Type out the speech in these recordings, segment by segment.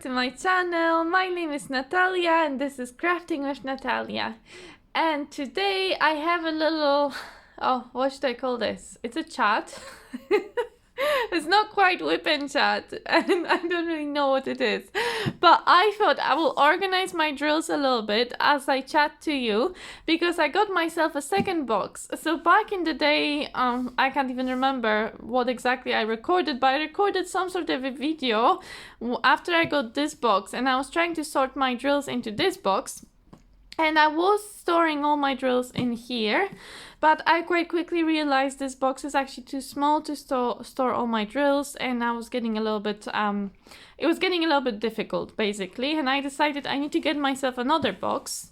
to my channel. My name is Natalia and this is Crafting with Natalia. And today I have a little, what should I call this? It's a chat. It's not quite whip and chat and I don't really know what it is. But I thought I will organize my drills a little bit as I chat to you because I got myself a second box. So back in the day, I can't even remember what exactly I recorded, but I recorded some sort of a video after I got this box and I was trying to sort my drills into this box. And I was storing all my drills in here, but I quite quickly realized this box is actually too small to store all my drills, and I was getting a little bit, it was getting a little bit difficult, basically, and I decided I need to get myself another box.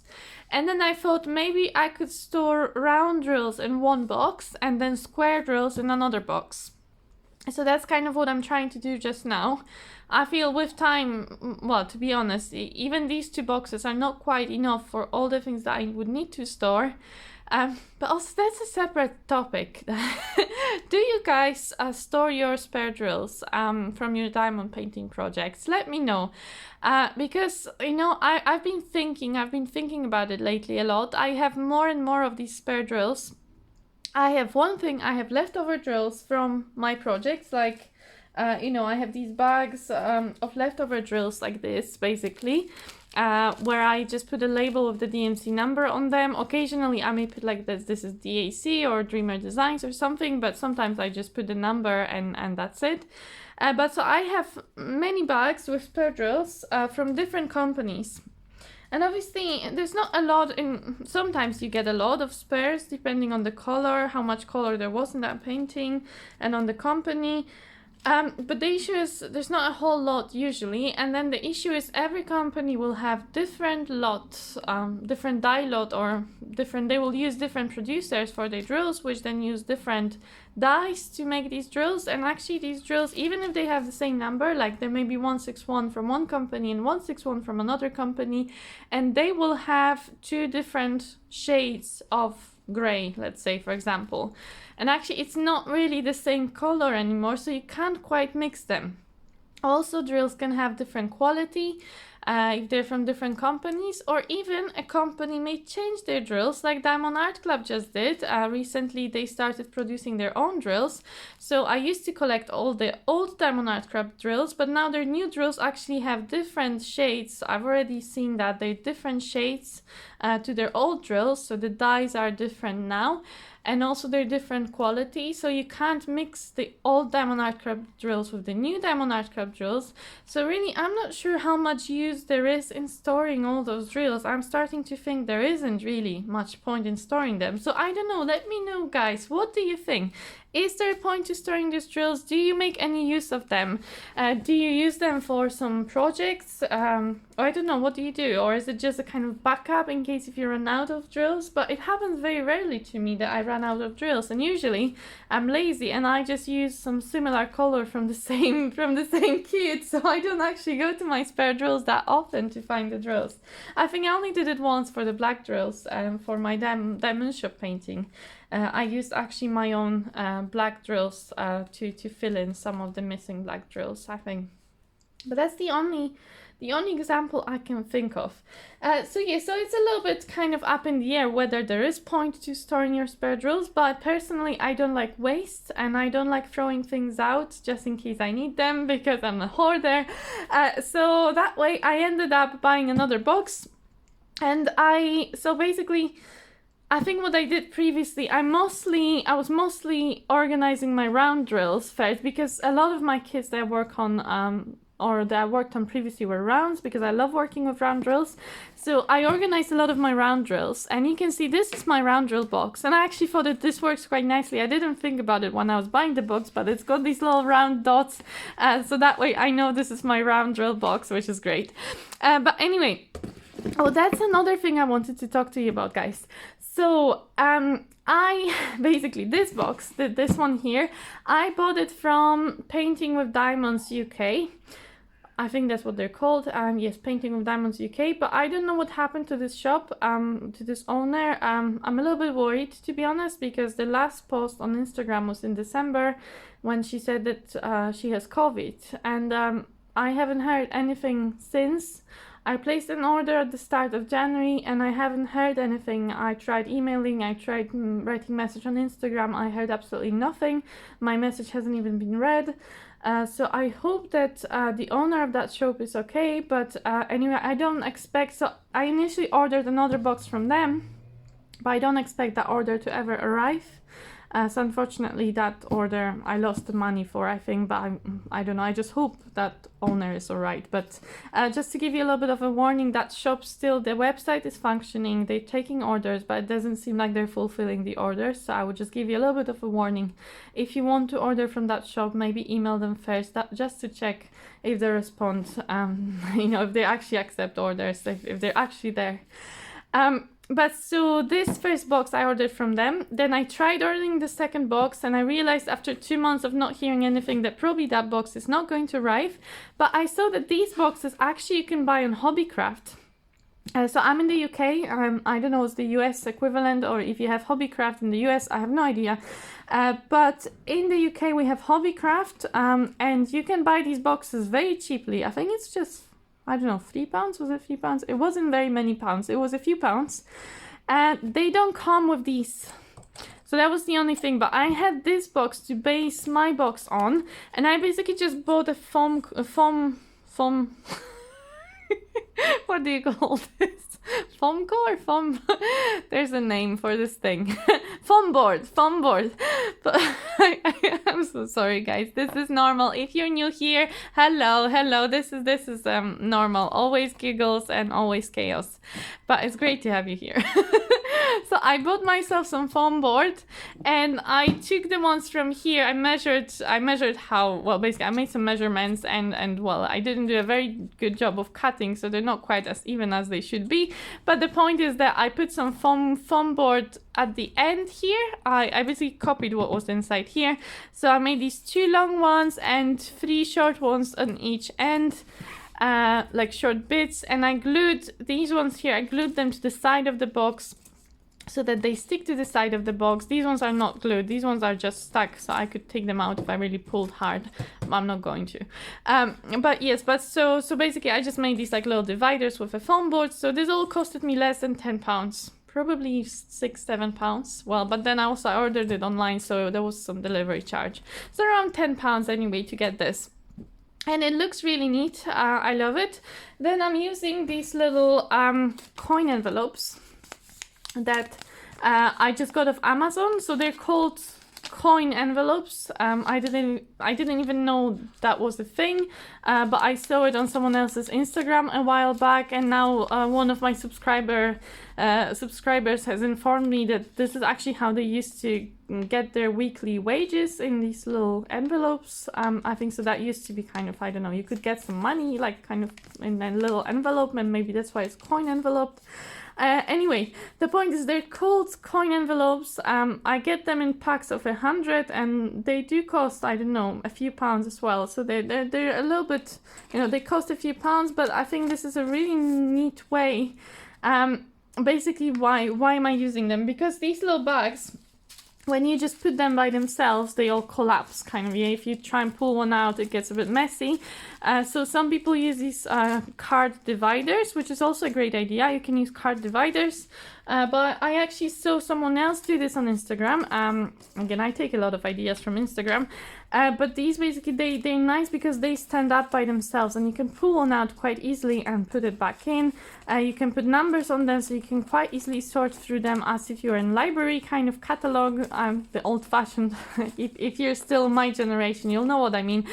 And then I thought maybe I could store round drills in one box, and then square drills in another box. So that's kind of what I'm trying to do just now. I feel with time, well, to be honest, even these two boxes are not quite enough for all the things that I would need to store. But also that's a separate topic. Do you guys store your spare drills from your diamond painting projects? Let me know. Because, you know, I've been thinking about it lately a lot. I have more and more of these spare drills. I have leftover drills from my projects, like, you know, I have these bags of leftover drills like this, basically, where I just put a label with the DMC number on them. Occasionally I may put like this is DAC or Dreamer Designs or something, but sometimes I just put the number and that's it. But so I have many bags with spare drills from different companies. And obviously, there's not a lot in, sometimes you get a lot of spares depending on the color, how much color there was in that painting, and on the company. But the issue is there's not a whole lot usually, and then the issue is every company will have different lots, different die lot, or they will use different producers for their drills, which then use different dies to make these drills. And actually these drills, even if they have the same number, like there may be 161 from one company and 161 from another company, and they will have two different shades of gray, let's say, for example. And actually it's not really the same color anymore, so you can't quite mix them. Also, drills can have different quality if they're from different companies, or even a company may change their drills, like Diamond Art Club just did. Recently they started producing their own drills. So I used to collect all the old Diamond Art Club drills, but now their new drills actually have different shades. I've already seen that they're different shades to their old drills, so the dies are different now. And also they're different quality, so you can't mix the old Diamond Art Club drills with the new Diamond Art Club drills. So really, I'm not sure how much use there is in storing all those drills. I'm starting to think there isn't really much point in storing them. So I don't know, let me know, guys, what do you think? Is there a point to storing these drills? Do you make any use of them? Do you use them for some projects? Or I don't know, what do you do? Or is it just a kind of backup in case if you run out of drills? But it happens very rarely to me that I run out of drills, and usually I'm lazy and I just use some similar color from the same kit, so I don't actually go to my spare drills that often to find the drills. I think I only did it once for the black drills for my diamond shop painting. I used actually my own black drills to fill in some of the missing black drills, I think. But that's the only example I can think of. So yeah, so it's a little bit kind of up in the air whether there is point to storing your spare drills, but personally I don't like waste, and I don't like throwing things out just in case I need them because I'm a hoarder. So that way I ended up buying another box, and so basically I think what I did previously, I was mostly organizing my round drills first, because a lot of my kits that I work on or that I worked on previously were rounds, because I love working with round drills. So I organized a lot of my round drills, and you can see this is my round drill box, and I actually thought that this works quite nicely. I didn't think about it when I was buying the box, but it's got these little round dots, so that way I know this is my round drill box, which is great. But anyway, that's another thing I wanted to talk to you about, guys. So I basically, this box, this one here, I bought it from Painting with Diamonds UK. I think that's what they're called. Yes, Painting with Diamonds UK. But I don't know what happened to this shop, to this owner. I'm a little bit worried, to be honest, because the last post on Instagram was in December when she said that she has COVID. And I haven't heard anything since. I placed an order at the start of January and I haven't heard anything. I tried emailing, I tried writing message on Instagram, I heard absolutely nothing. My message hasn't even been read. So I hope that the owner of that shop is okay, but anyway, I don't expect, so I initially ordered another box from them, but I don't expect that order to ever arrive. So unfortunately that order I lost the money for, I think, but I don't know, I just hope that owner is alright. But just to give you a little bit of a warning, that shop still, the website is functioning, they're taking orders, but it doesn't seem like they're fulfilling the orders. So I would just give you a little bit of a warning. If you want to order from that shop, maybe email them first, just to check if they respond, you know, if they actually accept orders, if they're actually there. But so this first box I ordered from them, then I tried ordering the second box and I realized after 2 months of not hearing anything that probably that box is not going to arrive. But I saw that these boxes actually you can buy on Hobbycraft. So I'm in the UK, I don't know, it's the US equivalent, or if you have Hobbycraft in the US, I have no idea. But in the UK we have Hobbycraft, and you can buy these boxes very cheaply. I think it's just, I don't know, £3? Was it £3? It wasn't very many pounds. It was a few pounds. They don't come with these. So that was the only thing. But I had this box to base my box on. And I basically just bought a foam what do you call this? Foam core? Foam. There's a name for this thing. Foam board. But I'm so sorry, guys. This is normal. If you're new here, hello. This is normal. Always giggles and always chaos. But it's great to have you here. So I bought myself some foam board, and I took the ones from here. I measured how well. Basically, I made some measurements, and well, I didn't do a very good job of cutting, so they're not quite as even as they should be. But the point is that I put some foam board at the end here. I basically copied what was inside here. So I made these 2 long ones and 3 short ones on each end. Like short bits, and I glued these ones here. I glued them to the side of the box so that they stick to the side of the box. These ones are not glued, these ones are just stuck, so I could take them out if I really pulled hard. I'm not going to. But yes, so basically I just made these like little dividers with a foam board. So this all costed me less than £10. Probably £6-7. Well, but then I ordered it online, so there was some delivery charge. So around £10 anyway to get this. And it looks really neat. I love it. Then I'm using these little coin envelopes that I just got off Amazon. So they're called coin envelopes. I didn't even know that was a thing, but I saw it on someone else's Instagram a while back, and now one of my subscribers has informed me that this is actually how they used to get their weekly wages, in these little envelopes. I think so that used to be kind of, I don't know, you could get some money like kind of in a little envelope, and maybe that's why it's coin envelope. Anyway, the point is they're called coin envelopes. I get them in packs of 100, and they do cost, I don't know, a few pounds as well. So they're a little bit, you know, they cost a few pounds, but I think this is a really neat way. Basically, why am I using them? Because these little bags, when you just put them by themselves, they all collapse kind of. Yeah, if you try and pull one out, it gets a bit messy. So some people use these card dividers, which is also a great idea. You can use card dividers. But I actually saw someone else do this on Instagram. Again, I take a lot of ideas from Instagram. But these basically, they're nice because they stand up by themselves, and you can pull one out quite easily and put it back in. You can put numbers on them, so you can quite easily sort through them as if you're in library kind of catalog. The old-fashioned, if you're still my generation, you'll know what I mean.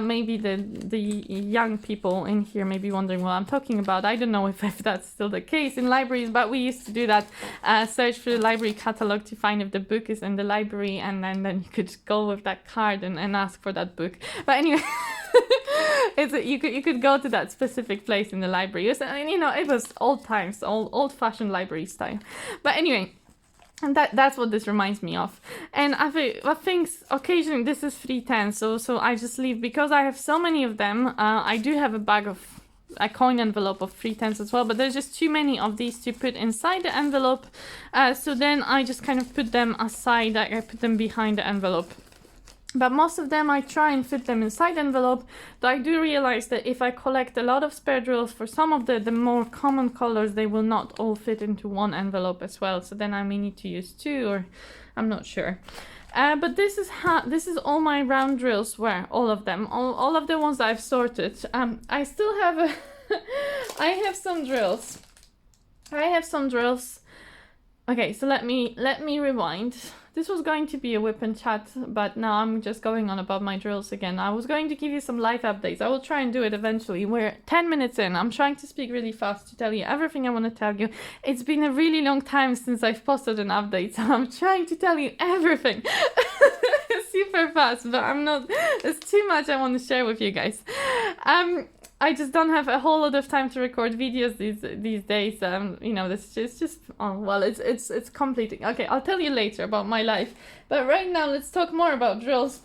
Maybe the young people in here may be wondering what I'm talking about. I don't know if that's still the case in libraries, but we used to do that. Search through the library catalog to find if the book is in the library, and then you could go with that card and ask for that book. But anyway, you could go to that specific place in the library. You know, it was old times, old-fashioned library style. But anyway, and that's what this reminds me of. And I think occasionally this is 310, so I just leave, because I have so many of them. I do have a coin envelope of 310s as well, but there's just too many of these to put inside the envelope. So then I just kind of put them aside. I put them behind the envelope. But most of them I try and fit them inside envelope, though I do realize that if I collect a lot of spare drills for some of the more common colors, they will not all fit into one envelope as well. So then I may need to use two, or I'm not sure. But this is all my round drills were, all of them, all of the ones I've sorted. I still have I have some drills. Okay, so let me rewind. This was going to be a whip and chat, but now I'm just going on about my drills again. I was going to give you some life updates. I will try and do it eventually. We're 10 minutes in. I'm trying to speak really fast to tell you everything I want to tell you. It's been a really long time since I've posted an update, so I'm trying to tell you everything super fast, but I'm not. There's too much I want to share with you guys. I just don't have a whole lot of time to record videos these days. You know, this is just it's completing. Okay, I'll tell you later about my life. But right now, let's talk more about drills.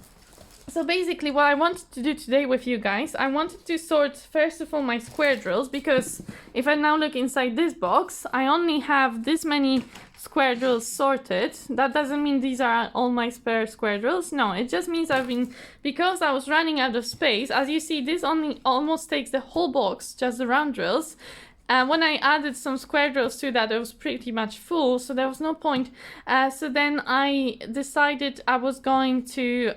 So basically, what I wanted to do today with you guys, I wanted to sort first of all my square drills, because if I now look inside this box, I only have this many square drills sorted. That doesn't mean these are all my spare square drills. No, it just means because I was running out of space. As you see, this only almost takes the whole box, just the round drills. When I added some square drills to that, it was pretty much full, so there was no point. So then I decided I was going to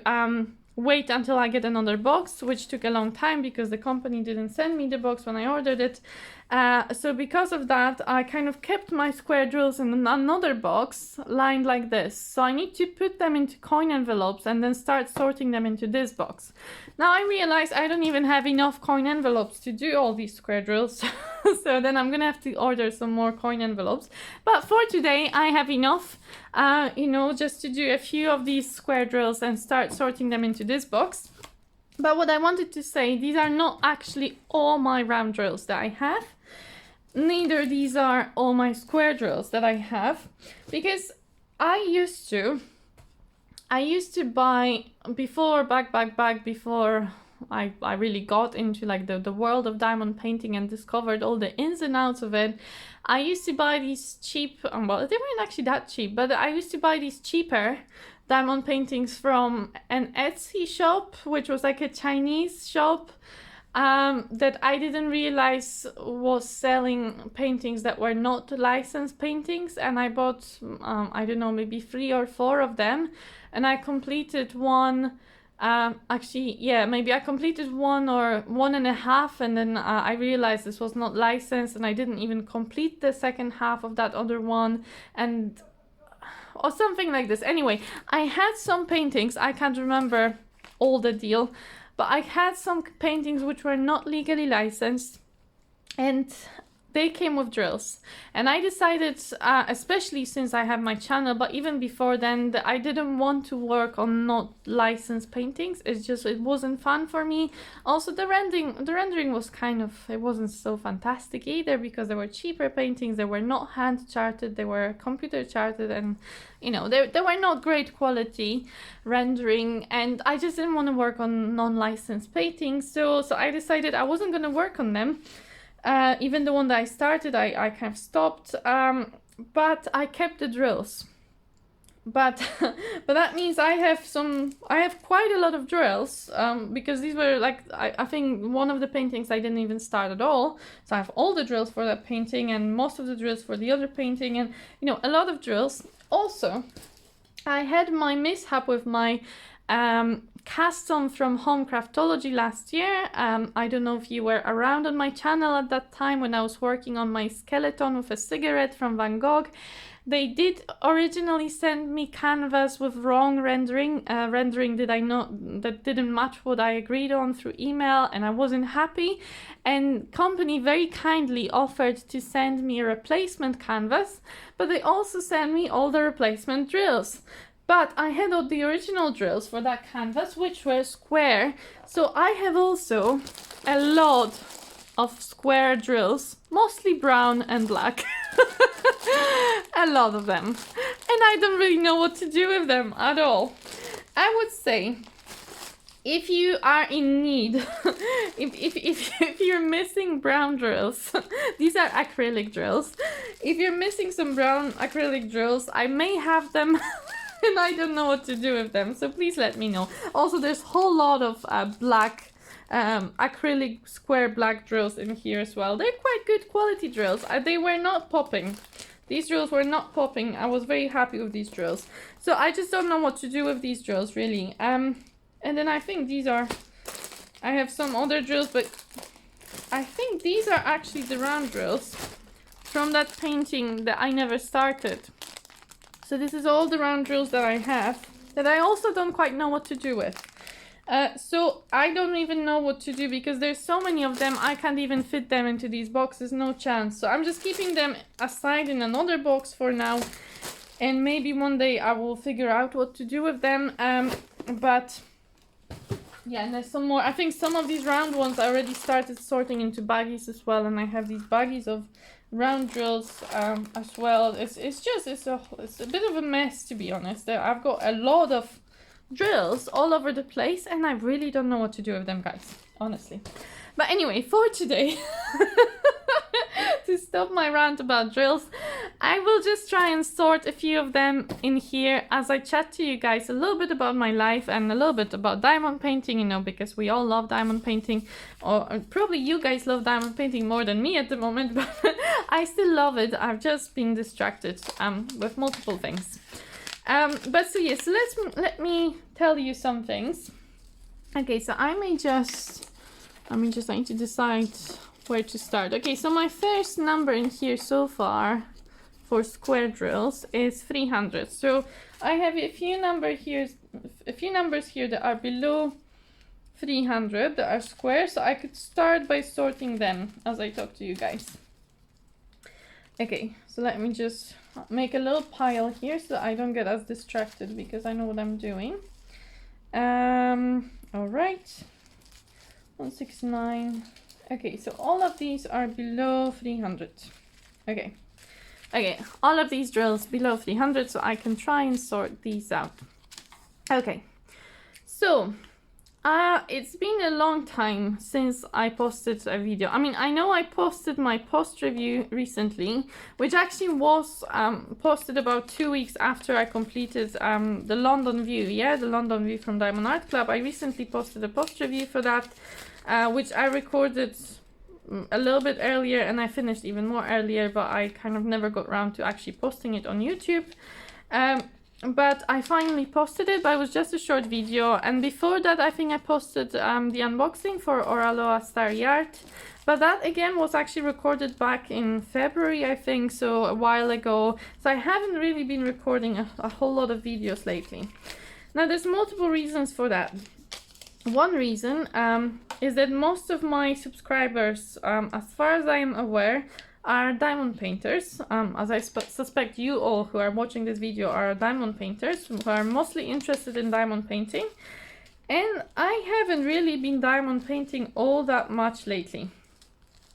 wait until I get another box, which took a long time because the company didn't send me the box when I ordered it. So because of that, I kind of kept my square drills in another box lined like this. So I need to put them into coin envelopes and then start sorting them into this box. Now I realize I don't even have enough coin envelopes to do all these square drills. So then I'm gonna have to order some more coin envelopes. But for today, I have enough, just to do a few of these square drills and start sorting them into this box. But what I wanted to say, these are not actually all my round drills that I have. Neither these are all my square drills that I have, because I used to buy before I really got into like the world of diamond painting and discovered all the ins and outs of it. I used to buy these cheap, well, they weren't actually that cheap, but I used to buy these cheaper diamond paintings from an Etsy shop, which was like a Chinese shop, that I didn't realize was selling paintings that were not licensed paintings. And I bought, I don't know, maybe 3 or 4 of them. And I completed one, maybe I completed 1 or 1.5. And then I realized this was not licensed, and I didn't even complete the second half of that other one. Or something like this. Anyway, I had some paintings, I can't remember all the deal, but I had some paintings which were not legally licensed, and they came with drills. And I decided, especially since I have my channel, but even before then, that I didn't want to work on not licensed paintings. It wasn't fun for me. Also, the rendering was it wasn't so fantastic either, because there were cheaper paintings, they were not hand charted, they were computer charted, and they were not great quality rendering, and I just didn't want to work on non-licensed paintings. So I decided I wasn't going to work on them. Even the one that I started, I kind of stopped, but I kept the drills. But that means I have quite a lot of drills, because these were I think one of the paintings I didn't even start at all. So I have all the drills for that painting and most of the drills for the other painting, and a lot of drills. Also, I had my mishap with my custom from Home Craftology last year. I don't know if you were around on my channel at that time when I was working on my skeleton with a cigarette from Van Gogh. They did originally send me canvas with wrong rendering that didn't match what I agreed on through email, and I wasn't happy. And company very kindly offered to send me a replacement canvas, but they also sent me all the replacement drills. But I had all the original drills for that canvas, which were square. So I have also a lot of square drills, mostly brown and black. A lot of them. And I don't really know what to do with them at all. I would say, if you are in need, if you're missing brown drills, these are acrylic drills. If you're missing some brown acrylic drills, I may have them and I don't know what to do with them, so please let me know. Also, there's a whole lot of black acrylic square black drills in here as well. They're quite good quality drills. They were not popping. These drills were not popping. I was very happy with these drills. So I just don't know what to do with these drills, really. And then I think these are... I have some other drills, but I think these are actually the round drills from that painting that I never started. So this is all the round drills that I have that I also don't quite know what to do with. So I don't even know what to do because there's so many of them, I can't even fit them into these boxes, no chance. So I'm just keeping them aside in another box for now, and maybe one day I will figure out what to do with them. But yeah, and there's some more. I think some of these round ones I already started sorting into baggies as well, and I have these baggies of round drills as well. It's a bit of a mess, to be honest. I've got a lot of drills all over the place and I really don't know what to do with them, guys, honestly. But anyway, for today, to stop my rant about drills, I will just try and sort a few of them in here as I chat to you guys a little bit about my life and a little bit about diamond painting, you know, because we all love diamond painting, or probably you guys love diamond painting more than me at the moment, but I still love it. I've just been distracted with multiple things. But so yes, let me tell you some things. Okay, so I need to decide where to start. Okay, so my first number in here so far for square drills is 300. So I have a few numbers here that are below 300 that are square. So I could start by sorting them as I talk to you guys. Okay, so let me just make a little pile here so that I don't get as distracted because I know what I'm doing. All right, 169. Okay, so all of these are below 300. Okay, all of these drills below 300, so I can try and sort these out. Okay, so it's been a long time since I posted a video. I mean, I know I posted my post review recently, which actually was posted about 2 weeks after I completed the London View. Yeah, the London View from Diamond Art Club. I recently posted a post review for that, which I recorded a little bit earlier and I finished even more earlier, but I kind of never got around to actually posting it on YouTube. But I finally posted it, but it was just a short video. And before that, I think I posted the unboxing for Oraloa Starry Art. But that again was actually recorded back in February, I think, so a while ago. So I haven't really been recording a whole lot of videos lately. Now, there's multiple reasons for that. One reason is that most of my subscribers, as far as I am aware, are diamond painters, as I suspect you all who are watching this video are diamond painters who are mostly interested in diamond painting, and I haven't really been diamond painting all that much lately.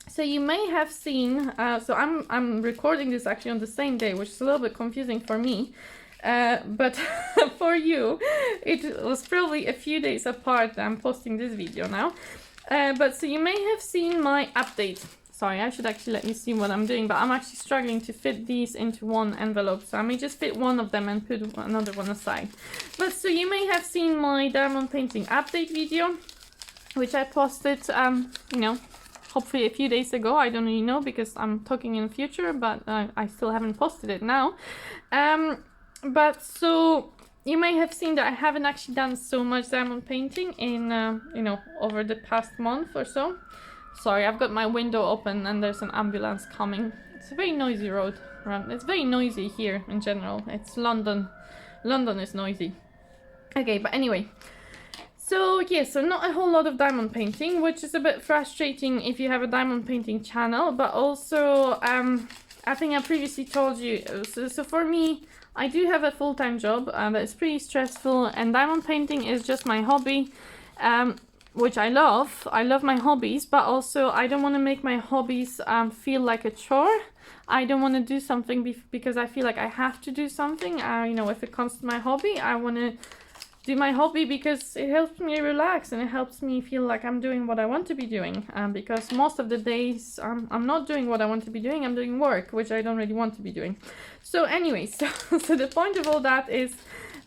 So you may have seen, so I'm recording this actually on the same day, which is a little bit confusing for me, but for you it was probably a few days apart that I'm posting this video now. But so you may have seen my update. Sorry, I should actually let you see what I'm doing, but I'm actually struggling to fit these into one envelope, so I may just fit one of them and put another one aside. But so you may have seen my diamond painting update video, which I posted, you know, hopefully a few days ago. I don't really know because I'm talking in the future, but I still haven't posted it now. But so you may have seen that I haven't actually done so much diamond painting in, you know, over the past month or so. Sorry, I've got my window open and there's an ambulance coming. It's a very noisy road around. It's very noisy here in general. It's London. London is noisy. Okay, but anyway. So yeah, so not a whole lot of diamond painting, which is a bit frustrating if you have a diamond painting channel, but also I think I previously told you, so for me, I do have a full-time job that is pretty stressful, and diamond painting is just my hobby. Which I love. I love my hobbies, but also I don't want to make my hobbies feel like a chore. I don't want to do something because I feel like I have to do something. You know, if it comes to my hobby, I want to do my hobby because it helps me relax and it helps me feel like I'm doing what I want to be doing. Because most of the days I'm not doing what I want to be doing. I'm doing work, which I don't really want to be doing. So anyway, so the point of all that is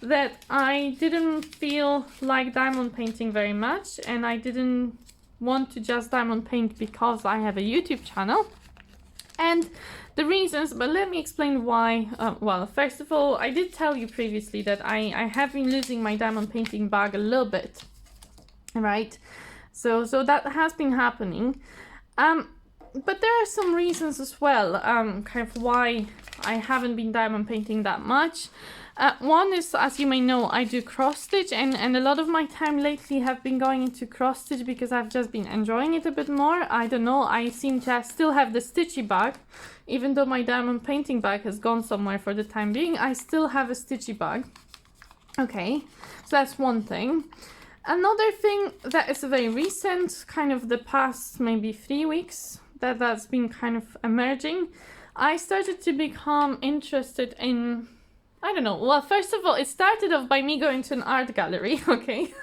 that I didn't feel like diamond painting very much, and I didn't want to just diamond paint because I have a YouTube channel. And the reasons, but let me explain why. Well, first of all, I did tell you previously that I have been losing my diamond painting bag a little bit, right? So that has been happening. But there are some reasons as well, kind of why I haven't been diamond painting that much. One is, as you may know, I do cross stitch, and a lot of my time lately have been going into cross stitch because I've just been enjoying it a bit more. I don't know, I seem to still have the stitchy bag, even though my diamond painting bag has gone somewhere for the time being. I still have a stitchy bag. Okay, so that's one thing. Another thing that is very recent, kind of the past maybe 3 weeks, that's been kind of emerging. I started to become interested in, I don't know, well, first of all, it started off by me going to an art gallery, okay?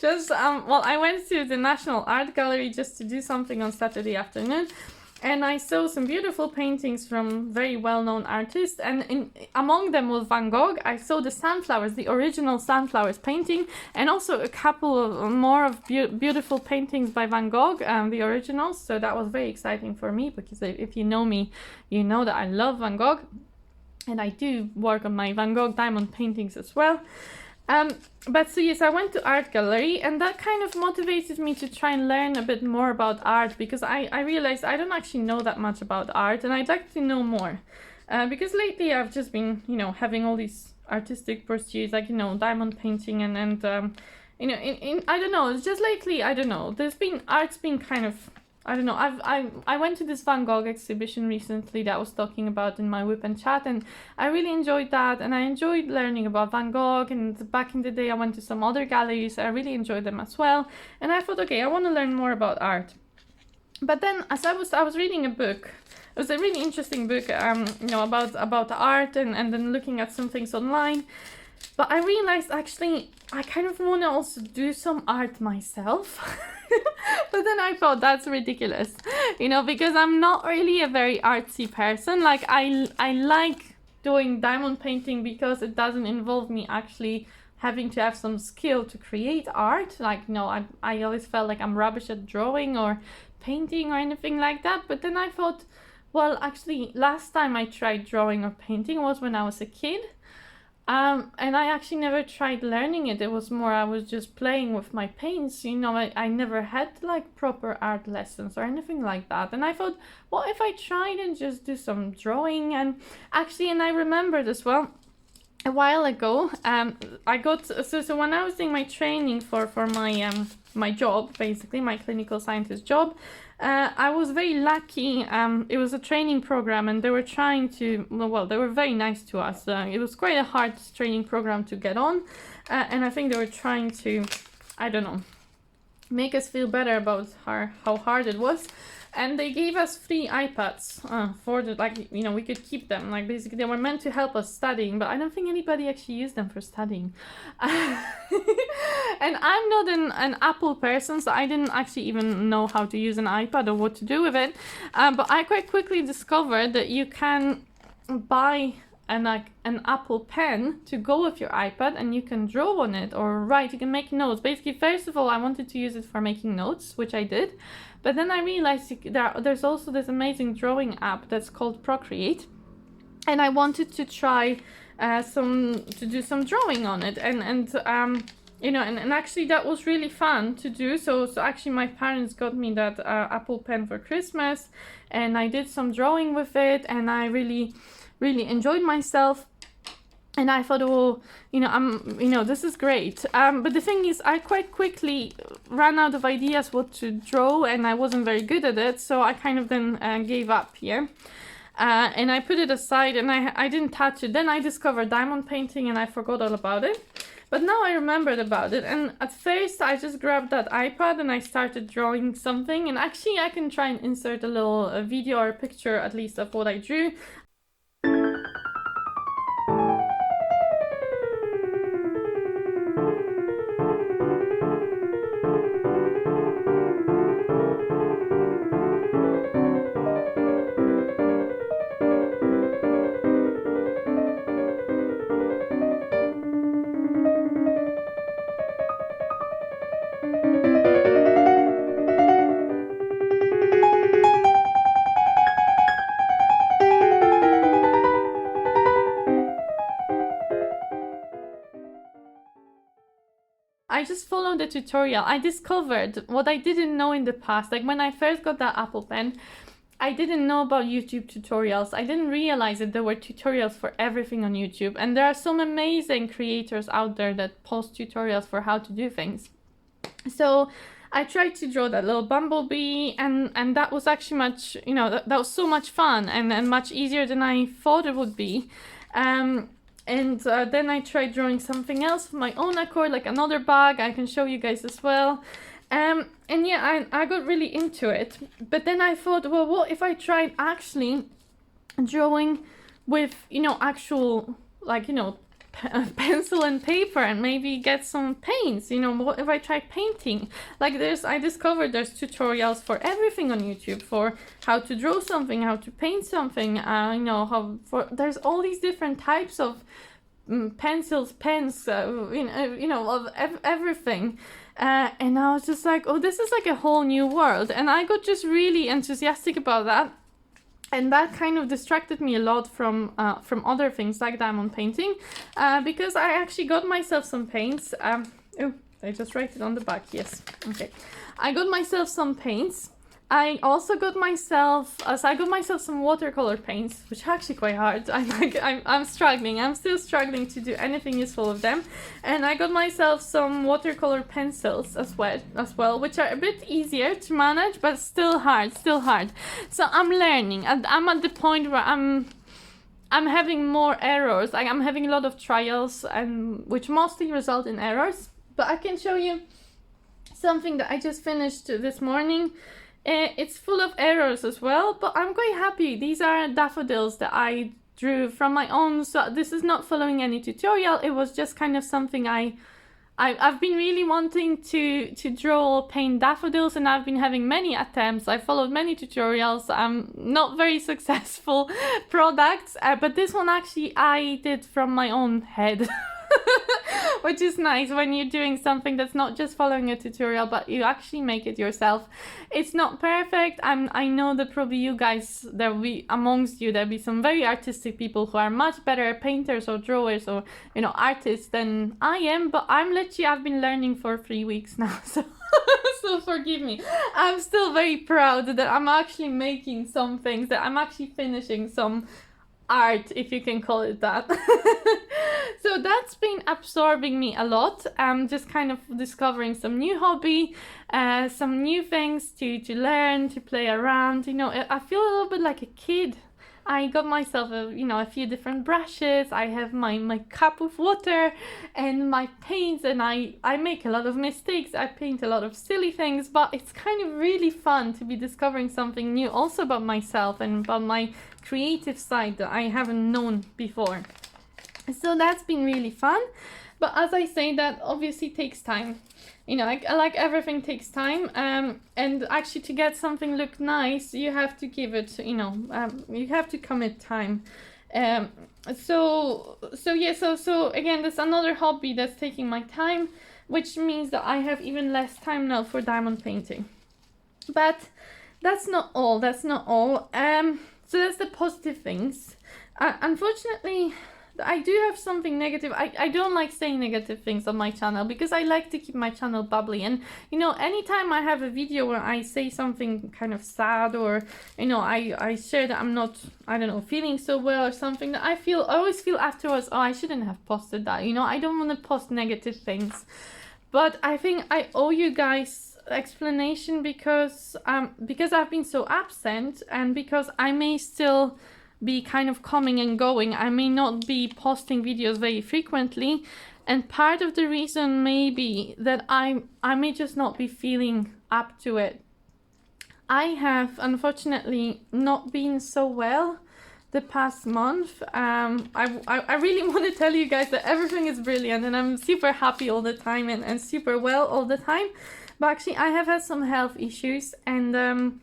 Well, I went to the National Art Gallery just to do something on Saturday afternoon, and I saw some beautiful paintings from very well-known artists, and among them was Van Gogh. I saw the sunflowers, the original sunflowers painting, and also a couple of more of beautiful paintings by Van Gogh, the originals. So that was very exciting for me, because if you know me, you know that I love Van Gogh, and I do work on my Van Gogh diamond paintings as well. But so yes, I went to art gallery, and that kind of motivated me to try and learn a bit more about art, because I realized I don't actually know that much about art, and I'd like to know more. Because lately I've just been, having all these artistic pursuits, like, diamond painting and I don't know, it's just lately, I don't know, art's been kind of, I don't know, I went to this Van Gogh exhibition recently that I was talking about in my Whip and Chat, and I really enjoyed that, and I enjoyed learning about Van Gogh, and back in the day I went to some other galleries, I really enjoyed them as well, and I thought, okay, I want to learn more about art. But then as I was reading a book, it was a really interesting book, about art, and then looking at some things online. But I realized actually I kind of want to also do some art myself. But then I thought that's ridiculous, because I'm not really a very artsy person. Like I like doing diamond painting because it doesn't involve me actually having to have some skill to create art. Like, I always felt like I'm rubbish at drawing or painting or anything like that. But then I thought, well, actually last time I tried drawing or painting was when I was a kid. And I actually never tried learning it. It was more, I was just playing with my paints, I never had like proper art lessons or anything like that. And I thought, well, if I tried and just do some drawing, and I remembered as well, a while ago, I got, so when I was doing my training for my, my job, basically my clinical scientist job, I was very lucky. It was a training program, and they were trying to, they were very nice to us. It was quite a hard training program to get on, and I think they were trying to, I don't know, make us feel better about how hard it was. And they gave us free iPads for the, we could keep them. Like, basically, they were meant to help us studying, but I don't think anybody actually used them for studying. And I'm not an Apple person, so I didn't actually even know how to use an iPad or what to do with it. But I quite quickly discovered that you can buy an Apple pen to go with your iPad, and you can draw on it or write. You can make notes. Basically, first of all, I wanted to use it for making notes, which I did. But then I realized there's also this amazing drawing app that's called Procreate, and I wanted to try to do some drawing on it, and actually that was really fun to do. So actually my parents got me that Apple pen for Christmas, and I did some drawing with it, and I really enjoyed myself. And I thought, this is great. But the thing is, I quite quickly ran out of ideas what to draw, and I wasn't very good at it. So I kind of then gave up, and I put it aside, and I didn't touch it. Then I discovered diamond painting, and I forgot all about it. But now I remembered about it. And at first, I just grabbed that iPad, and I started drawing something. And actually, I can try and insert a little video or a picture, at least, of what I drew. I just followed the tutorial. I discovered what I didn't know in the past. Like when I first got that Apple Pen, I didn't know about YouTube tutorials. I didn't realize that there were tutorials for everything on YouTube. And there are some amazing creators out there that post tutorials for how to do things. So I tried to draw that little bumblebee, and that was actually much, you know, that was so much fun and much easier than I thought it would be. And then I tried drawing something else of my own accord, like another bag. I can show you guys as well. And yeah, I got really into it. But then I thought, well, what if I tried actually drawing with, you know, actual, like, you know, pencil and paper, and maybe get some paints. You know, what if I tried painting? Like I discovered there's tutorials for everything on YouTube, for how to draw something, how to paint something, you know, there's all these different types of pencils, pens, you know, of everything. And I was just like, oh, this is like a whole new world. And I got just really enthusiastic about that. And that kind of distracted me a lot from other things like diamond painting, because I actually got myself some paints. Oh, I just write it on the back. Yes. Okay. I got myself some paints. I also got myself, so I got myself some watercolor paints, which are actually quite hard. I'm struggling. I'm still struggling to do anything useful with them. And I got myself some watercolor pencils as well, which are a bit easier to manage, but still hard. So I'm learning. And I'm at the point where I'm having more errors. Like I'm having a lot of trials, and which mostly result in errors. But I can show you something that I just finished this morning. It's full of errors as well, but I'm quite happy. These are daffodils that I drew from my own, so this is not following any tutorial. It was just kind of something I've been really wanting to draw, paint daffodils, and I've been having many attempts. I followed many tutorials, not very successful products, but this one actually I did from my own head. Which is nice when you're doing something that's not just following a tutorial, but you actually make it yourself. It's not perfect. I know that probably you guys, there'll be some very artistic people who are much better painters or drawers or, you know, artists than I am, but I've been learning for 3 weeks now, so so forgive me. I'm still very proud that I'm actually making some things, that I'm actually finishing some art, if you can call it that. So that's been absorbing me a lot. I'm just kind of discovering some new hobby, some new things to learn, to play around. You know, I feel a little bit like a kid. I got myself a few different brushes. I have my cup of water and my paints, and I make a lot of mistakes. I paint a lot of silly things, but it's kind of really fun to be discovering something new also about myself and about my creative side that I haven't known before. So that's been really fun. But as I say, that obviously takes time. You know, like everything takes time. And actually to get something look nice, you have to give it, you have to commit time. So again, there's another hobby that's taking my time, which means that I have even less time now for diamond painting. But that's not all. So that's the positive things. Unfortunately, I do have something negative. I don't like saying negative things on my channel because I like to keep my channel bubbly. And, anytime I have a video where I say something kind of sad or, I share that I'm not, feeling so well or something, that I always feel afterwards, oh, I shouldn't have posted that. I don't want to post negative things. But I think I owe you guys explanation because I've been so absent, and because I may still be kind of coming and going. I may not be posting videos very frequently, and part of the reason may be that I may just not be feeling up to it. I have unfortunately not been so well the past month. I really want to tell you guys that everything is brilliant and I'm super happy all the time and super well all the time, but actually I have had some health issues, and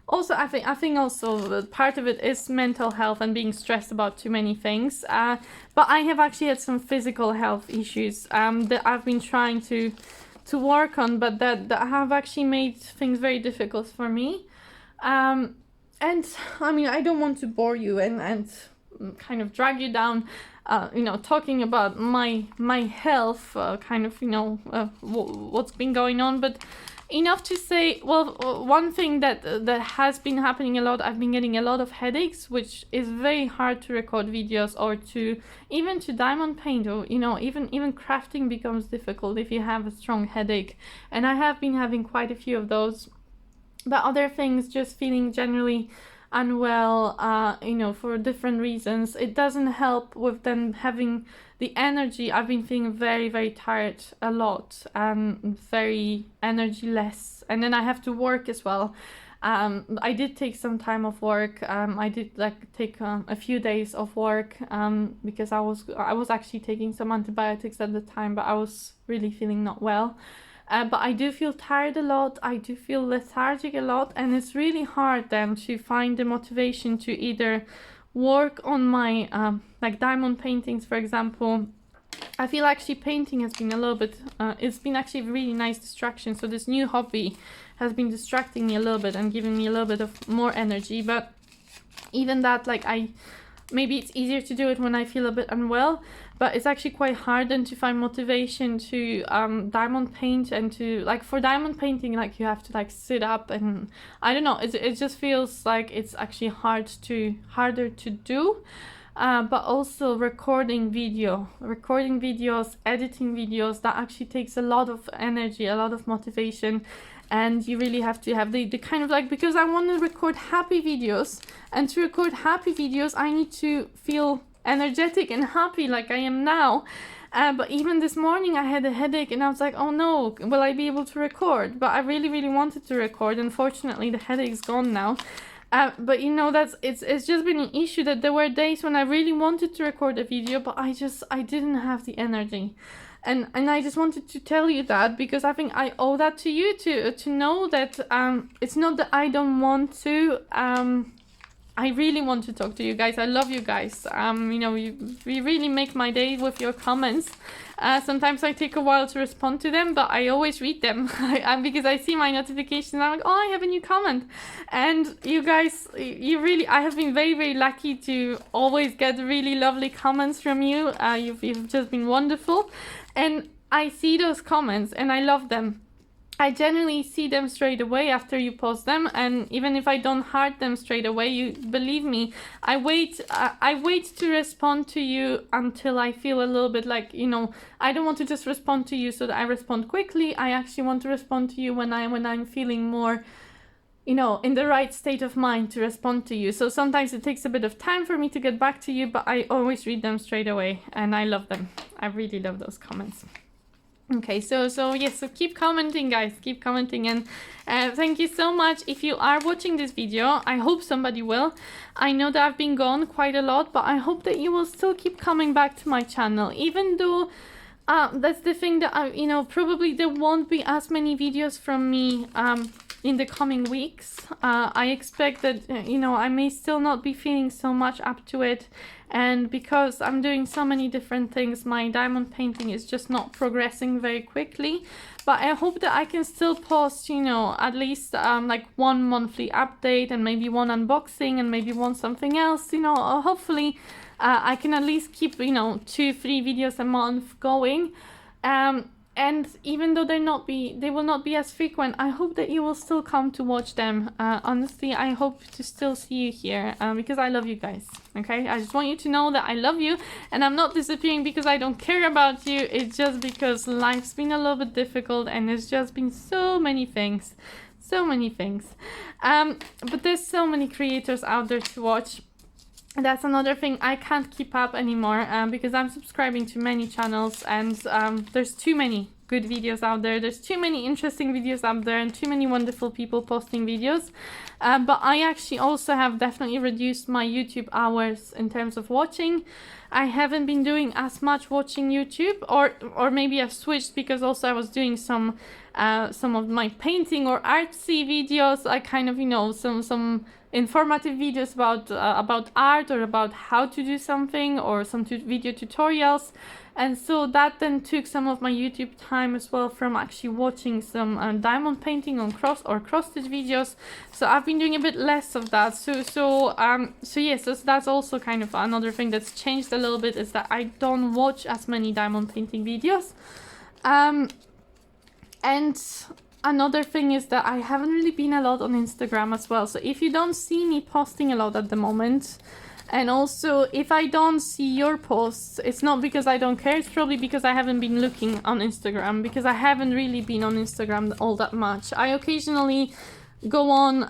also, I think also part of it is mental health and being stressed about too many things. But I have actually had some physical health issues that I've been trying to work on, but that have actually made things very difficult for me. And I mean, I don't want to bore you and kind of drag you down, talking about my health, what's been going on, but enough to say, well, one thing that has been happening a lot, I've been getting a lot of headaches, which is very hard to record videos or to diamond paint, or even crafting becomes difficult if you have a strong headache, and I have been having quite a few of those. But other things, just feeling generally unwell, for different reasons. It doesn't help with them having the energy. I've been feeling very, very tired a lot, very energy-less. And then I have to work as well. I did take some time off work. I did take a few days off work because I was actually taking some antibiotics at the time, but I was really feeling not well. But I do feel tired a lot, I do feel lethargic a lot, and it's really hard then to find the motivation to either work on my diamond paintings, for example. I feel actually painting has been a little bit, it's been actually a really nice distraction, so this new hobby has been distracting me a little bit and giving me a little bit of more energy, but even that, maybe it's easier to do it when I feel a bit unwell, but it's actually quite hard then to find motivation to diamond paint, and to for diamond painting, you have to sit up, and I don't know, it just feels like it's actually harder to do. But also recording videos, editing videos, that actually takes a lot of energy, a lot of motivation. And you really have to have the kind of because I want to record happy videos, and to record happy videos I need to feel energetic and happy like I am now. But even this morning I had a headache, and I was like, oh no, will I be able to record? But I really, really wanted to record. Unfortunately, the headache's gone now. But it's just been an issue that there were days when I really wanted to record a video, but I didn't have the energy. And I just wanted to tell you that, because I think I owe that to you to know that it's not that I don't want to. I really want to talk to you guys. I love you guys. You really make my day with your comments. Sometimes I take a while to respond to them, but I always read them because I see my notifications. I'm like, oh, I have a new comment. And you guys, I have been very, very lucky to always get really lovely comments from you. You've just been wonderful. And I see those comments and I love them. I generally see them straight away after you post them, and even if I don't heart them straight away, you believe me, I wait to respond to you until I feel a little bit I don't want to just respond to you so that I respond quickly. I actually want to respond to you when I'm feeling more in the right state of mind to respond to you. So sometimes it takes a bit of time for me to get back to you, but I always read them straight away, and I love them. I really love those comments. Okay, so keep commenting, guys, keep commenting, and thank you so much. If you are watching this video, I hope somebody will. I know that I've been gone quite a lot, but I hope that you will still keep coming back to my channel, even though that's the thing that probably there won't be as many videos from me in the coming weeks. I expect that I may still not be feeling so much up to it, and because I'm doing so many different things, my diamond painting is just not progressing very quickly. But I hope that I can still post at least one monthly update, and maybe one unboxing, and maybe one something else. Hopefully I can at least keep 2-3 videos a month going. And even though they will not be as frequent, I hope that you will still come to watch them. Honestly, I hope to still see you here because I love you guys, okay? I just want you to know that I love you, and I'm not disappearing because I don't care about you. It's just because life's been a little bit difficult, and there's just been so many things. But there's so many creators out there to watch. That's another thing I can't keep up anymore because I'm subscribing to many channels, and there's too many good videos out there. There's too many interesting videos out there, and too many wonderful people posting videos. But I actually also have definitely reduced my YouTube hours in terms of watching. I haven't been doing as much watching YouTube, or maybe I've switched because also I was doing some of my painting or artsy videos. I kind of some informative videos about art or about how to do something, or some video tutorials. And so that then took some of my YouTube time as well from actually watching some diamond painting on cross stitch videos. So I've been doing a bit less of that. So yes, that's also kind of another thing that's changed a little bit, is that I don't watch as many diamond painting videos. And another thing is that I haven't really been a lot on Instagram as well. So if you don't see me posting a lot at the moment, and also if I don't see your posts, it's not because I don't care, it's probably because I haven't been looking on Instagram, because I haven't really been on Instagram all that much. I occasionally go on,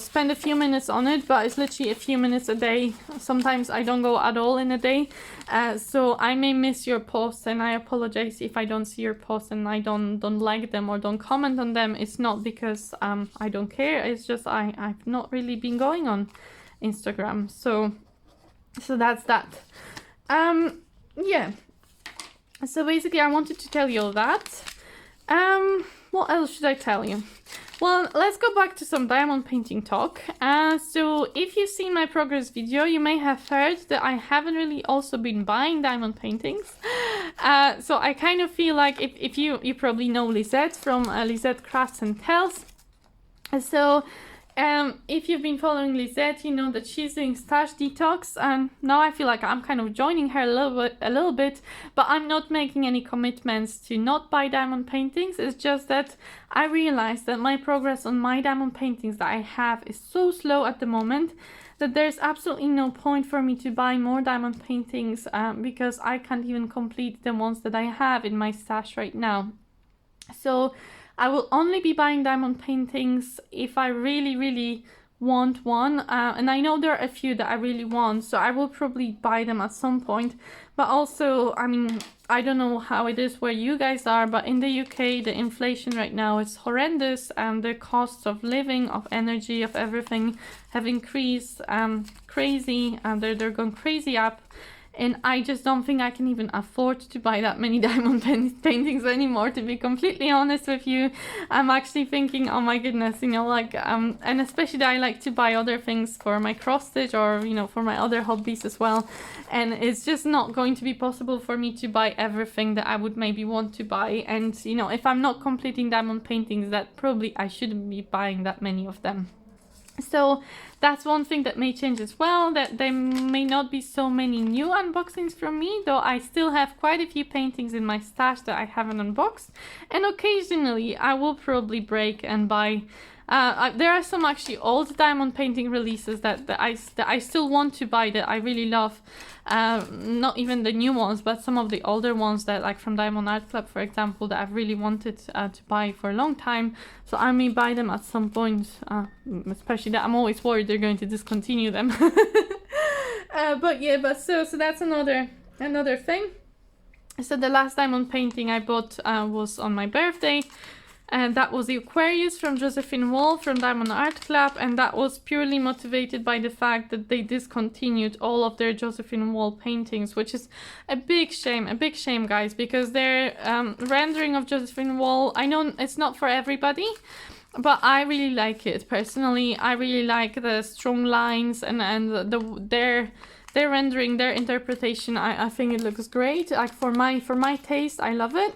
spend a few minutes on it, but it's literally a few minutes a day. Sometimes I don't go at all in a day, so I may miss your posts, and I apologize if I don't see your posts and I don't like them or don't comment on them. It's not because I don't care, it's just I've not really been going on Instagram. So that's that. Yeah, so basically I wanted to tell you all that. What else should I tell you? Well, let's go back to some diamond painting talk. So if you've seen my progress video, you may have heard that I haven't really also been buying diamond paintings. So I kind of feel like, if you probably know Lisette from Lisette Crafts and Tells. So if you've been following Lisette, you know that she's doing stash detox, and now I feel like I'm kind of joining her a little bit, but I'm not making any commitments to not buy diamond paintings. It's just that I realized that my progress on my diamond paintings that I have is so slow at the moment that there's absolutely no point for me to buy more diamond paintings, because I can't even complete the ones that I have in my stash right now. So I will only be buying diamond paintings if I really, really want one. And I know there are a few that I really want, so I will probably buy them at some point. But also, I mean, I don't know how it is where you guys are, but in the UK, the inflation right now is horrendous, and the costs of living, of energy, of everything have increased crazy, and they're going crazy up. And I just don't think I can even afford to buy that many diamond paintings anymore, to be completely honest with you. I'm actually thinking, oh my goodness, and especially that I like to buy other things for my cross stitch, or, for my other hobbies as well. And it's just not going to be possible for me to buy everything that I would maybe want to buy. And, if I'm not completing diamond paintings, that probably I shouldn't be buying that many of them. So that's one thing that may change as well, that there may not be so many new unboxings from me, though I still have quite a few paintings in my stash that I haven't unboxed, and occasionally I will probably break and buy. There are some actually old diamond painting releases that I still want to buy, that I really love. Not even the new ones, but some of the older ones that, like from Diamond Art Club, for example, that I've really wanted to buy for a long time. So I may buy them at some point, especially that I'm always worried they're going to discontinue them. So that's another thing. So the last diamond painting I bought was on my birthday. And that was the Aquarius from Josephine Wall from Diamond Art Club, and that was purely motivated by the fact that they discontinued all of their Josephine Wall paintings, which is a big shame, guys, because their rendering of Josephine Wall, I know it's not for everybody, but I really like it personally. I really like the strong lines and their rendering, their interpretation. I think it looks great. Like for my taste, I love it.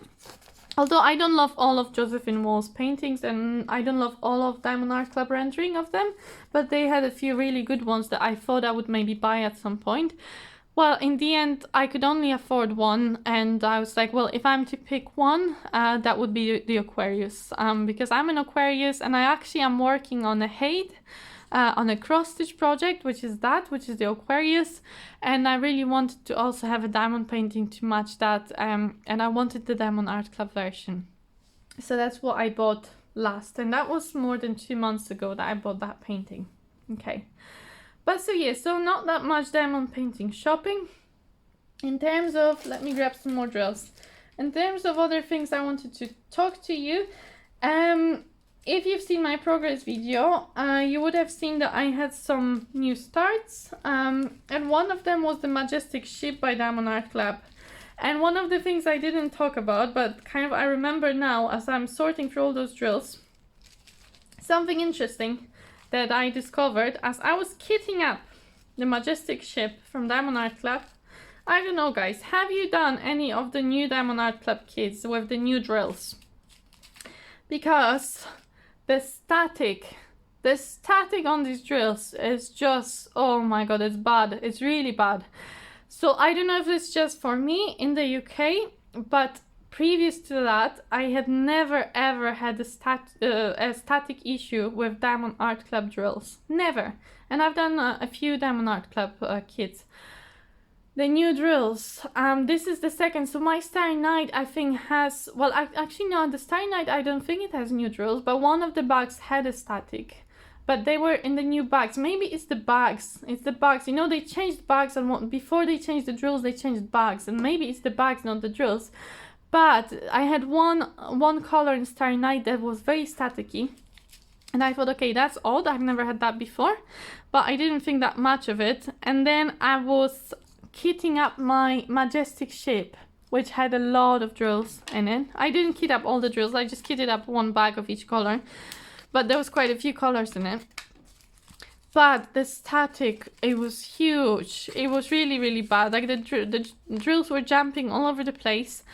Although I don't love all of Josephine Wall's paintings, and I don't love all of Diamond Art Club rendering of them, but they had a few really good ones that I thought I would maybe buy at some point. Well, in the end, I could only afford one, and I was like, well, if I'm to pick one, that would be the Aquarius, because I'm an Aquarius, and I actually am working on a Hade, on a cross-stitch project, which is the Aquarius, and I really wanted to also have a diamond painting to match that, and I wanted the Diamond Art Club version. So that's what I bought last, and that was more than 2 months ago that I bought that painting. Okay, but so not that much diamond painting shopping. In terms of, let me grab some more drills. In terms of other things I wanted to talk to you, if you've seen my progress video, you would have seen that I had some new starts, and one of them was the Majestic Ship by Diamond Art Club. And one of the things I didn't talk about, but kind of I remember now as I'm sorting through all those drills, something interesting. that I discovered as I was kitting up the Majestic ship from Diamond Art Club. I don't know, guys, have you done any of the new Diamond Art Club kits with the new drills? Because the static on these drills is just, oh my god, it's bad. It's really bad. So I don't know if it's just for me in the UK, but previous to that, I had never ever had a static issue with Diamond Art Club drills. Never. And I've done a few Diamond Art Club kits. The new drills, this is the second, so my Starry Night I think has, well, actually no, the Starry Night I don't think it has new drills, but one of the bags had a static, but they were in the new bags. Maybe it's the bags, you know, they changed bags, and before they changed the drills, they changed bags, and maybe it's the bags, not the drills. But I had one color in Starry Night that was very staticky, and I thought, okay, that's odd, I've never had that before, but I didn't think that much of it. And then I was kitting up my Majestic ship, which had a lot of drills in it. I didn't kit up all the drills, I just kitted up one bag of each color, but there was quite a few colors in it. But the static, it was huge. It was really, really bad. Like the drills were jumping all over the place.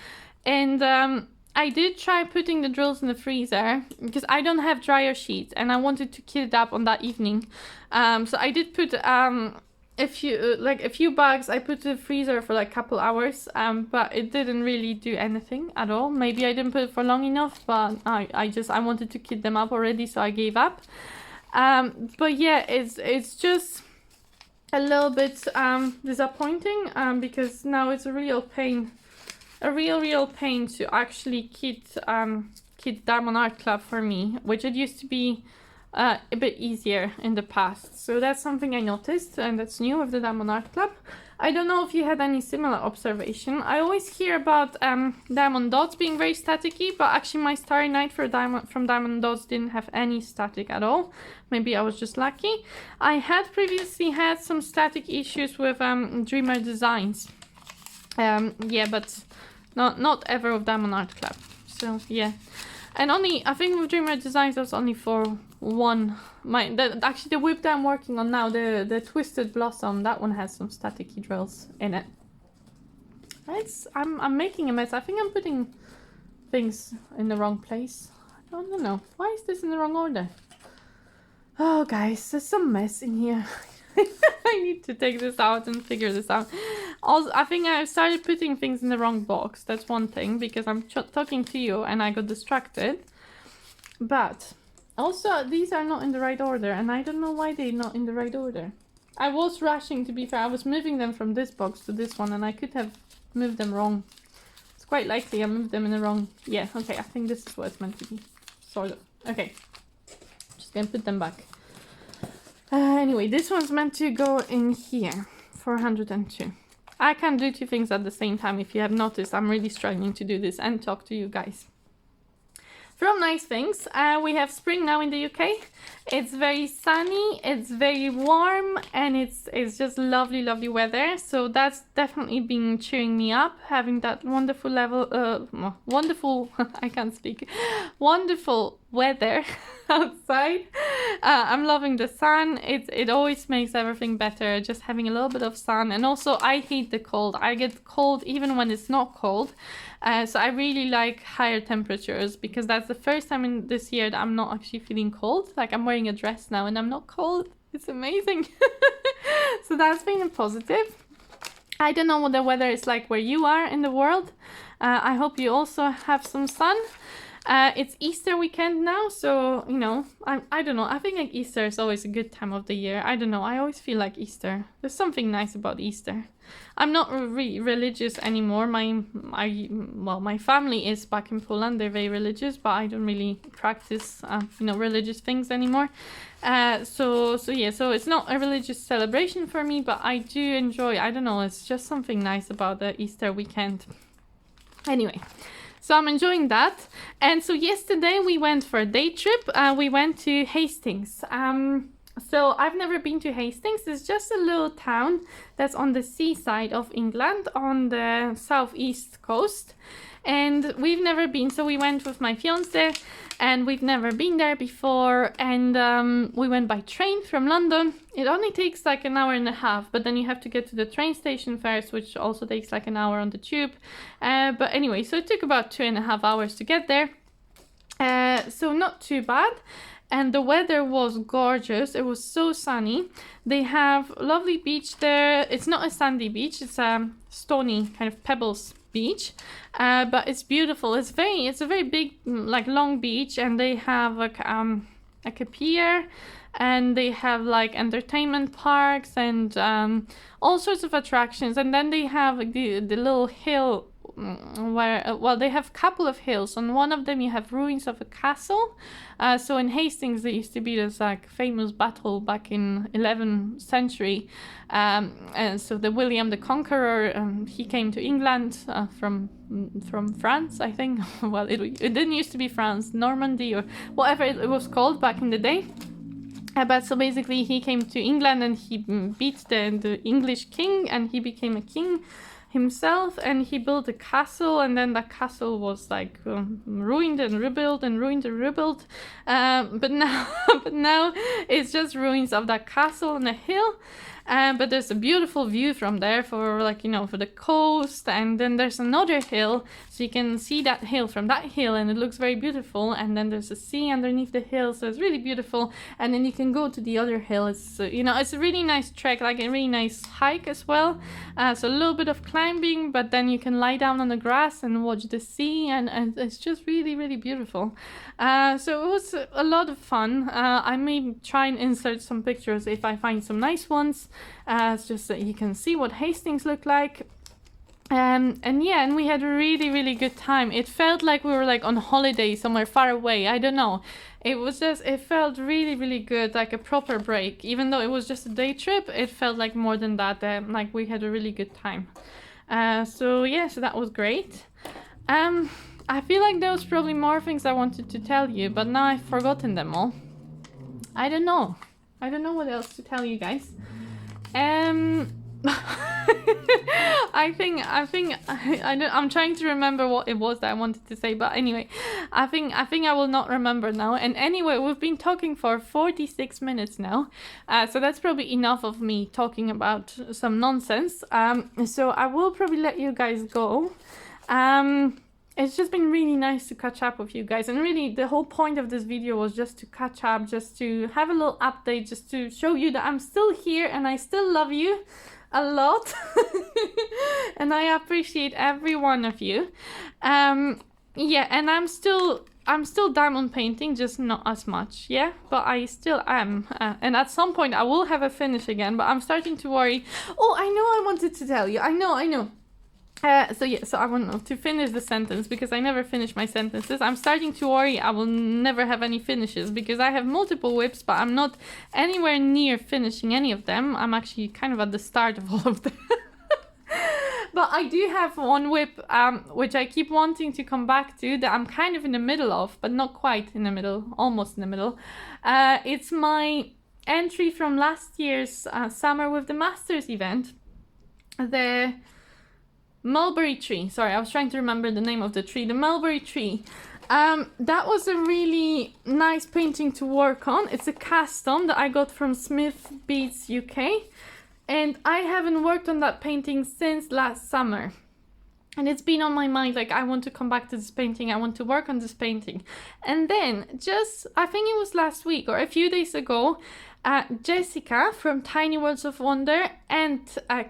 And I did try putting the drills in the freezer because I don't have dryer sheets and I wanted to kit it up on that evening. So I did put a few bags. I put in the freezer for like a couple hours, but it didn't really do anything at all. Maybe I didn't put it for long enough, but I wanted to kit them up already, so I gave up. But yeah, it's just a little bit disappointing because now it's a real pain to actually kit Diamond Art Club for me, which it used to be a bit easier in the past. So that's something I noticed, and that's new with the Diamond Art Club. I don't know if you had any similar observation. I always hear about Diamond Dots being very staticky, but actually my Starry Night from Diamond Dots didn't have any static at all. Maybe I was just lucky. I had previously had some static issues with Dreamer Designs. Yeah, but not ever with Diamond Art Club. So yeah. And only, I think with Dreamer Designs, that's only for one. Actually, the whip that I'm working on now, the Twisted Blossom, that one has some staticky drills in it. I'm making a mess. I think I'm putting things in the wrong place. I don't know. Why is this in the wrong order? Oh, guys, there's some mess in here. I need to take this out and figure this out. Also, I think I started putting things in the wrong box. That's one thing, because I'm talking to you and I got distracted. But also, these are not in the right order, and I don't know why they're not in the right order. I was rushing, to be fair. I was moving them from this box to this one, and I could have moved them wrong. It's quite likely I moved them in the wrong... Yeah, okay, I think this is what it's meant to be. Sort of. Okay. Just gonna put them back. Anyway, this one's meant to go in here, 402. I can't do two things at the same time. If you have noticed, I'm really struggling to do this and talk to you guys. From nice things, we have spring now in the UK. It's very sunny, it's very warm, and it's just lovely, lovely weather. So that's definitely been cheering me up, having that wonderful I can't speak, wonderful weather outside. I'm loving the sun. It always makes everything better, just having a little bit of sun. And also, I hate the cold. I get cold even when it's not cold. So I really like higher temperatures, because that's the first time in this year that I'm not actually feeling cold. Like, I'm wearing a dress now and I'm not cold. It's amazing. So that's been a positive. I don't know what the weather is like where you are in the world. I hope you also have some sun. It's Easter weekend now, so, you know, I don't know. I think like Easter is always a good time of the year. I don't know. I always feel like Easter. There's something nice about Easter. I'm not religious anymore. My family is back in Poland. They're very religious, but I don't really practice, religious things anymore. So it's not a religious celebration for me, but I do enjoy. I don't know. It's just something nice about the Easter weekend. Anyway. So I'm enjoying that. And so yesterday we went for a day trip. We went to Hastings. So I've never been to Hastings. It's just a little town that's on the seaside of England on the southeast coast. And we've never been, so we went with my fiance and we've never been there before. And we went by train from London. It only takes like an hour and a half, but then you have to get to the train station first, which also takes like an hour on the tube. But anyway, so it took about 2.5 hours to get there. So not too bad. And the weather was gorgeous. It was so sunny. They have a lovely beach there. It's not a sandy beach. It's a stony kind of pebbles beach. But it's beautiful. It's a very big, like long beach, and they have like a pier, and they have like entertainment parks and all sorts of attractions. And then they have like, the little hill where they have a couple of hills. On one of them you have ruins of a castle. So in Hastings there used to be this like famous battle back in 11th century, and so the William the Conqueror, he came to England from France, I think. Well, it didn't used to be France, Normandy or whatever it was called back in the day. But so basically he came to England and he beat the English king, and he became a king himself, and he built a castle, and then that castle was like ruined and rebuilt and ruined and rebuilt, but now it's just ruins of that castle on a hill. But there's a beautiful view from there for like, you know, for the coast, and then there's another hill, so you can see that hill from that hill, and it looks very beautiful. And then there's a sea underneath the hill, so it's really beautiful. And then you can go to the other hill. It's you know, it's a really nice trek, like a really nice hike as well. So a little bit of climbing, but then you can lie down on the grass and watch the sea, and it's just really, really beautiful. So it was a lot of fun. I may try and insert some pictures if I find some nice ones. It's just that you can see what Hastings looked like. And yeah, and we had a really, really good time. It felt like we were like on holiday somewhere far away. I don't know. It felt really, really good, like a proper break. Even though it was just a day trip, it felt like more than that. Like we had a really good time. So yeah, so that was great. I feel like there was probably more things I wanted to tell you, but now I've forgotten them all. I don't know what else to tell you guys. I'm trying to remember what it was that I wanted to say, but anyway, I think I will not remember now. And anyway, we've been talking for 46 minutes now, so that's probably enough of me talking about some nonsense. So I will probably let you guys go. It's just been really nice to catch up with you guys, and really the whole point of this video was just to catch up, just to have a little update, just to show you that I'm still here and I still love you a lot. And I appreciate every one of you. Yeah, and I'm still diamond painting, just not as much, yeah, but I still am, and at some point I will have a finish again, but I'm starting to worry. Oh, I know, I wanted to tell you, I know. So I want to finish the sentence, because I never finish my sentences. I'm starting to worry I will never have any finishes, because I have multiple whips, but I'm not anywhere near finishing any of them. I'm actually kind of at the start of all of them. But I do have one whip, which I keep wanting to come back to, that I'm kind of in the middle of, but not quite in the middle, almost in the middle. It's my entry from last year's Summer with the Masters event. The mulberry tree. Sorry, I was trying to remember the name of the tree. The mulberry tree. That was a really nice painting to work on. It's a custom that I got from Smith Beats UK. And I haven't worked on that painting since last summer. And it's been on my mind, like, I want to come back to this painting. I want to work on this painting. And then just, I think it was last week or a few days ago, Jessica from Tiny Worlds of Wonder and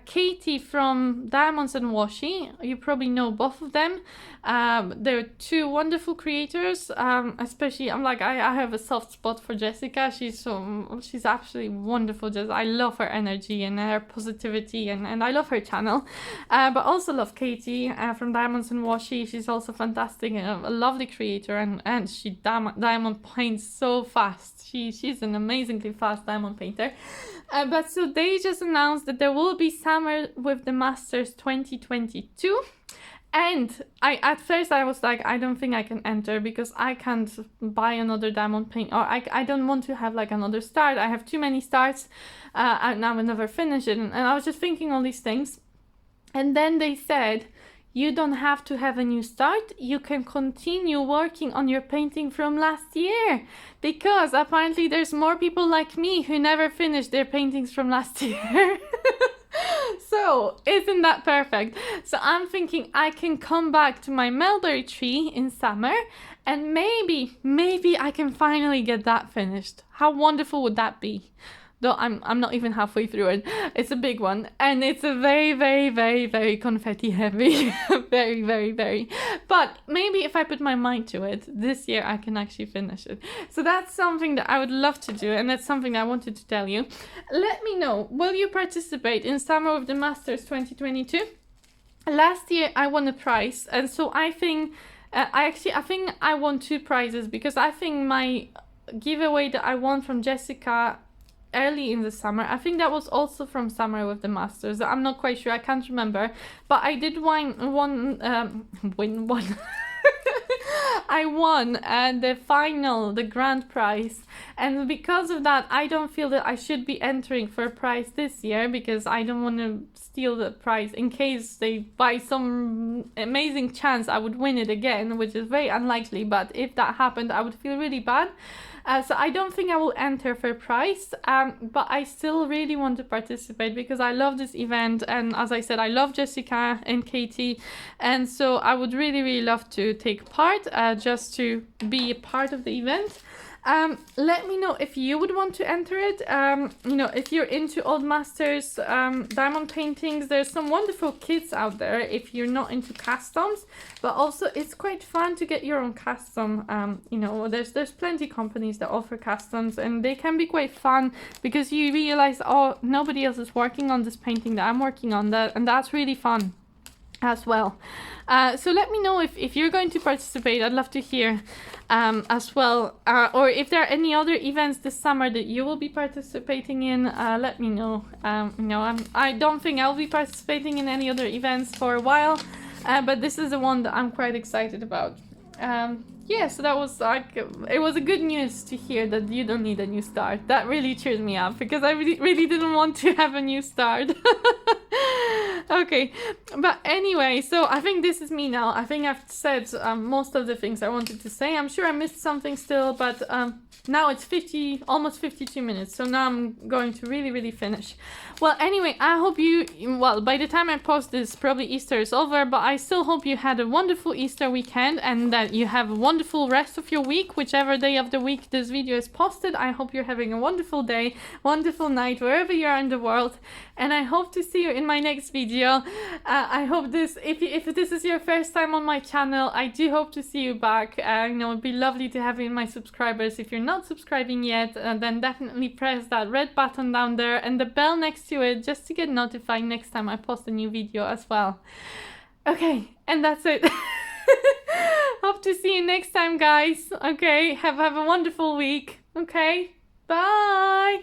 Katie from Diamonds and Washi. You probably know both of them. They're two wonderful creators. Especially, I have a soft spot for Jessica. She's absolutely wonderful. Just I love her energy and her positivity, and I love her channel. But also love Katie from Diamonds and Washi. She's also fantastic and a lovely creator, and she diamond paints so fast. She's an amazingly fast diamond painter. But so they just announced that there will be Summer with the Masters 2022. And at first I was like, I don't think I can enter because I can't buy another diamond paint, or I don't want to have like another start. I have too many starts, and I will never finish it. And I was just thinking all these things. And then they said, you don't have to have a new start. You can continue working on your painting from last year, because apparently there's more people like me who never finished their paintings from last year. So isn't that perfect? So I'm thinking I can come back to my mulberry tree in summer, and maybe I can finally get that finished. How wonderful would that be? Though I'm not even halfway through it. It's a big one, and it's a very confetti heavy. very. But maybe if I put my mind to it, this year I can actually finish it. So that's something that I would love to do, and that's something I wanted to tell you. Let me know, will you participate in Summer of the Masters 2022? Last year I won a prize, and so I think I think I won 2 prizes, because I think my giveaway that I won from Jessica early in the summer, I think that was also from Summer with the Masters. I'm not quite sure, I can't remember, but I did win one. I won the grand prize, and because of that I don't feel that I should be entering for a prize this year, because I don't want to steal the prize in case they, by some amazing chance, I would win it again, which is very unlikely, but if that happened I would feel really bad. So I don't think I will enter for a prize, but I still really want to participate because I love this event, and as I said, I love Jessica and Katie, and so I would really love to take part, just to be a part of the event. Let me know if you would want to enter it. If you're into Old Masters diamond paintings, there's some wonderful kits out there if you're not into customs, but also it's quite fun to get your own custom. There's plenty companies that offer customs, and they can be quite fun because you realize, oh, nobody else is working on this painting that I'm working on, and that's really fun as well. So let me know if you're going to participate. I'd love to hear as well, or if there are any other events this summer that you will be participating in. Let me know. I don't think I'll be participating in any other events for a while, but this is the one that I'm quite excited about. So that was it was a good news to hear that you don't need a new start. That really cheered me up because I really didn't want to have a new start. Okay, but anyway, so I think this is me now. I think I've said most of the things I wanted to say. I'm sure I missed something still, but now it's almost 52 minutes, so now I'm going to really finish. Well, anyway, I hope by the time I post this, probably Easter is over, but I still hope you had a wonderful Easter weekend and that you have a wonderful rest of your week, whichever day of the week this video is posted. I hope you're having a wonderful day, wonderful night, wherever you are in the world, and I hope to see you in my next video. I hope if this is your first time on my channel, I do hope to see you back. It'd be lovely to have you in my subscribers. If you're not subscribing yet, then definitely press that red button down there and the bell next to it just to get notified next time I post a new video as well. Okay, and that's it. Hope to see you next time, guys. Okay, have a wonderful week. Okay, bye.